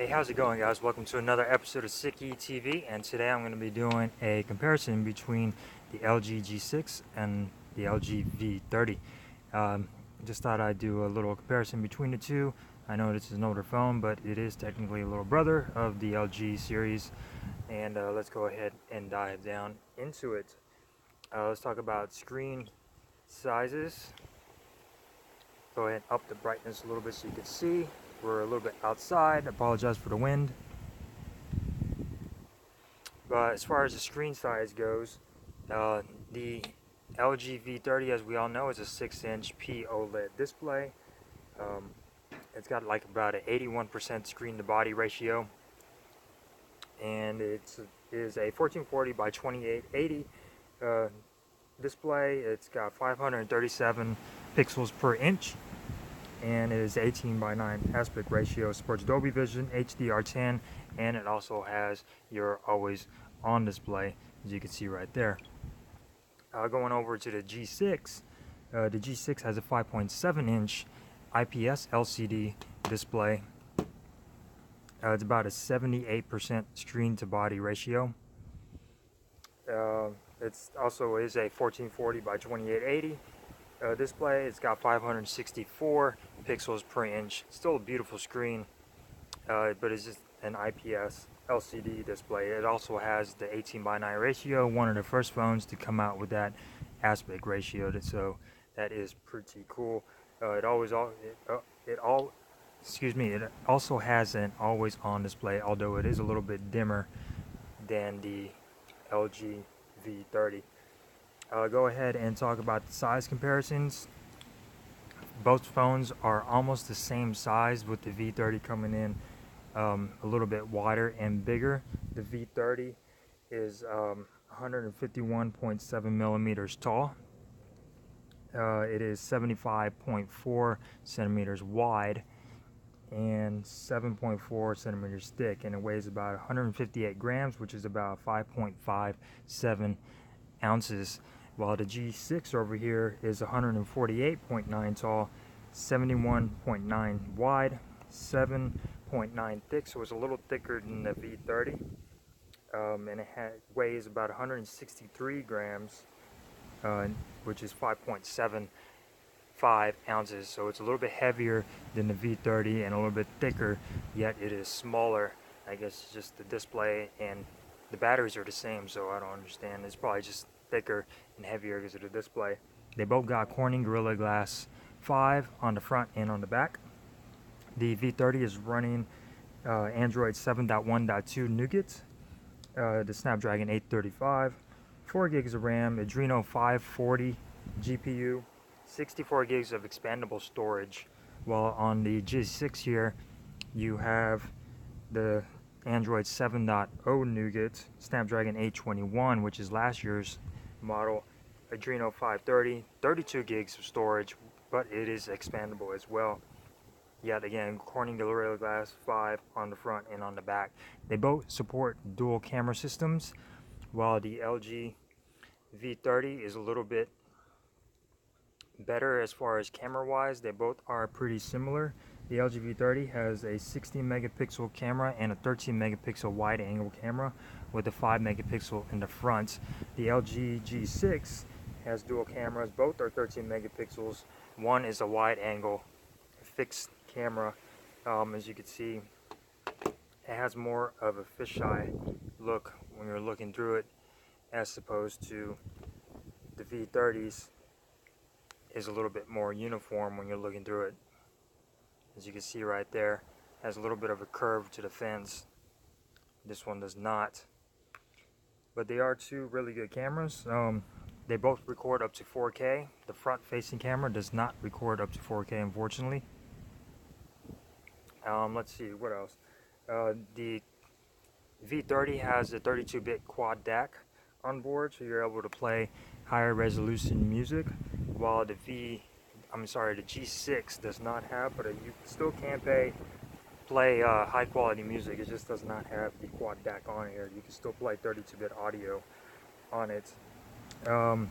Hey, how's it going, guys? Welcome to another episode of Sicky TV, and today I'm going to be doing a comparison between the LG G6 and the LG V30. Just thought I'd do a little comparison between the two. I know this is an older phone, but it is technically a little brother of the LG series, and let's go ahead and dive down into it. Let's talk about screen sizes. Go ahead and up the brightness a little bit so you can see. We're a little bit outside. Apologize for the wind. But as far as the screen size goes, the LG V30, as we all know, is a 6-inch OLED display. It's got like about an 81% screen-to-body ratio, and it is a 1440 by 2880 display. It's got 537 pixels per inch, and it is 18 by 9 aspect ratio. Supports Dolby Vision, HDR10, and it also has your always on display, as you can see right there. Going over to the G6, the G6 has a 5.7 inch IPS LCD display. It's about a 78% screen to body ratio. It's also is a 1440 by 2880 display. It's got 564 pixels per inch. Still a beautiful screen, but it's just an IPS LCD display. It also has the 18 by 9 ratio, one of the first phones to come out with that aspect ratio, so that is pretty cool. It also has an always on display, although it is a little bit dimmer than the LG V30. Go ahead and talk about the size comparisons. Both phones are almost the same size, with the V30 coming in a little bit wider and bigger. The V30 is 151.7 millimeters tall. It is 75.4 centimeters wide and 7.4 centimeters thick, and it weighs about 158 grams, which is about 5.57 ounces. While the G6 over here is 148.9 tall, 71.9 wide, 7.9 thick, so it's a little thicker than the V30, and it weighs about 163 grams, which is 5.75 ounces, so it's a little bit heavier than the V30 and a little bit thicker, yet it is smaller. I guess it's just the display, and the batteries are the same, so I don't understand. It's probably just thicker and heavier because of the display. They both got Corning Gorilla Glass 5 on the front and on the back. The V30 is running Android 7.1.2 Nougat, the Snapdragon 835, 4 gigs of RAM, Adreno 540 GPU, 64 gigs of expandable storage. While on the G6 here, you have the Android 7.0 Nougat, Snapdragon 821, which is last year's model, Adreno 530, 32 gigs of storage, but it is expandable as well. Yet again, Corning Gorilla Glass 5 on the front and on the back. They both support dual camera systems, while the LG V30 is a little bit better as far as camera wise. They both are pretty similar. The LG V30 has a 16 megapixel camera and a 13 megapixel wide angle camera with a 5 megapixel in the front. The LG G6 has dual cameras. Both are 13 megapixels. One is a wide angle fixed camera. As you can see, it has more of a fisheye look when you're looking through it, as opposed to the V30's is a little bit more uniform when you're looking through it. As you can see right there, has a little bit of a curve to the fence. This one does not. But they are two really good cameras. They both record up to 4K. The front facing camera does not record up to 4K, unfortunately. Let's see, what else? The V30 has a 32-bit quad DAC on board, so you're able to play higher resolution music, while the G6 does not have, but you still can play high quality music. It just does not have the quad DAC on here. You can still play 32-bit audio on it. The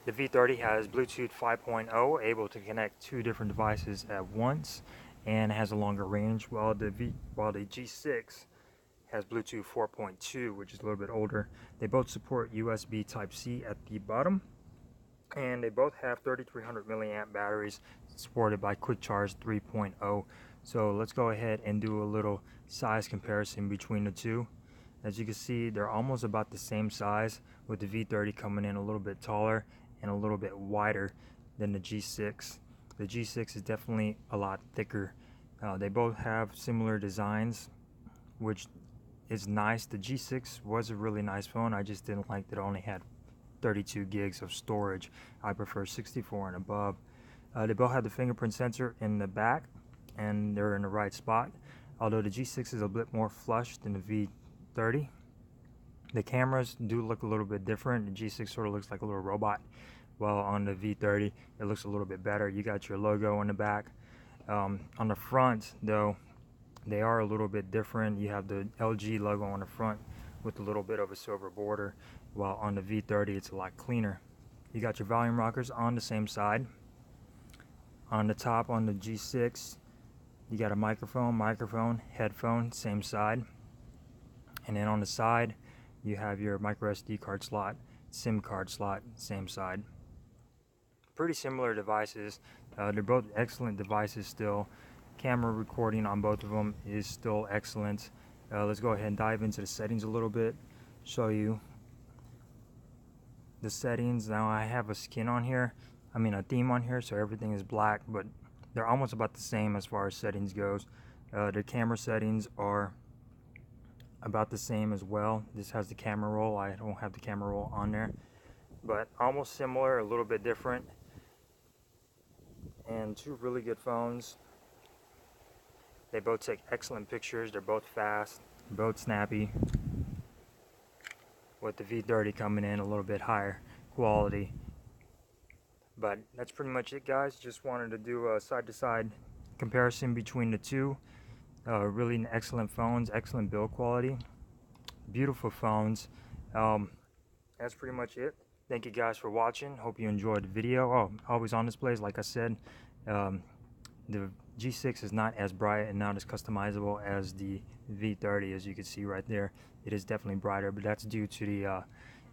V30 has Bluetooth 5.0, able to connect two different devices at once, and has a longer range, while the G6 has Bluetooth 4.2, which is a little bit older. They both support USB Type-C at the bottom, and they both have 3300 milliamp batteries supported by Quick Charge 3.0. So let's go ahead and do a little size comparison between the two. As you can see, they're almost about the same size, with the V30 coming in a little bit taller and a little bit wider than the G6. The G6 is definitely a lot thicker. They both have similar designs, which is nice. The G6 was a really nice phone. I just didn't like that it only had 32 gigs of storage. I prefer 64 and above. They both have the fingerprint sensor in the back, and they're in the right spot. Although the G6 is a bit more flush than the V30. The cameras do look a little bit different. The G6 sort of looks like a little robot, while on the V30 it looks a little bit better. You got your logo in the back. On the front though, they are a little bit different. You have the LG logo on the front with a little bit of a silver border, while on the V30 it's a lot cleaner. You got your volume rockers on the same side. On the top on the G6, you got a microphone, headphone, same side. And then on the side, you have your micro SD card slot, SIM card slot, same side. Pretty similar devices. They're both excellent devices still. Camera recording on both of them is still excellent. Let's go ahead and dive into the settings a little bit, show you the settings. Now I have a theme on here, so everything is black, but they're almost about the same as far as settings goes. The camera settings are about the same as well. This has the camera roll. I don't have the camera roll on there, but almost similar, a little bit different. And two really good phones. They both take excellent pictures. They're both fast, both snappy, with the V30 coming in a little bit higher quality. But that's pretty much it, guys. Just wanted to do a side-to-side comparison between the two. Really excellent phones, excellent build quality, beautiful phones. That's pretty much it. Thank you guys for watching. Hope you enjoyed the video. Oh, always on display, like I said. The G6 is not as bright and not as customizable as the V30, as you can see right there. It is definitely brighter, but that's due to the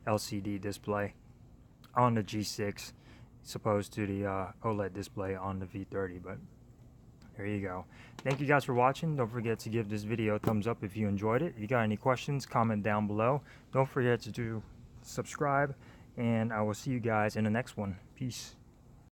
LCD display on the G6, as opposed to the OLED display on the V30. But there you go. Thank you guys for watching. Don't forget to give this video a thumbs up if you enjoyed it. If you got any questions, comment down below. Don't forget to subscribe, and I will see you guys in the next one. Peace.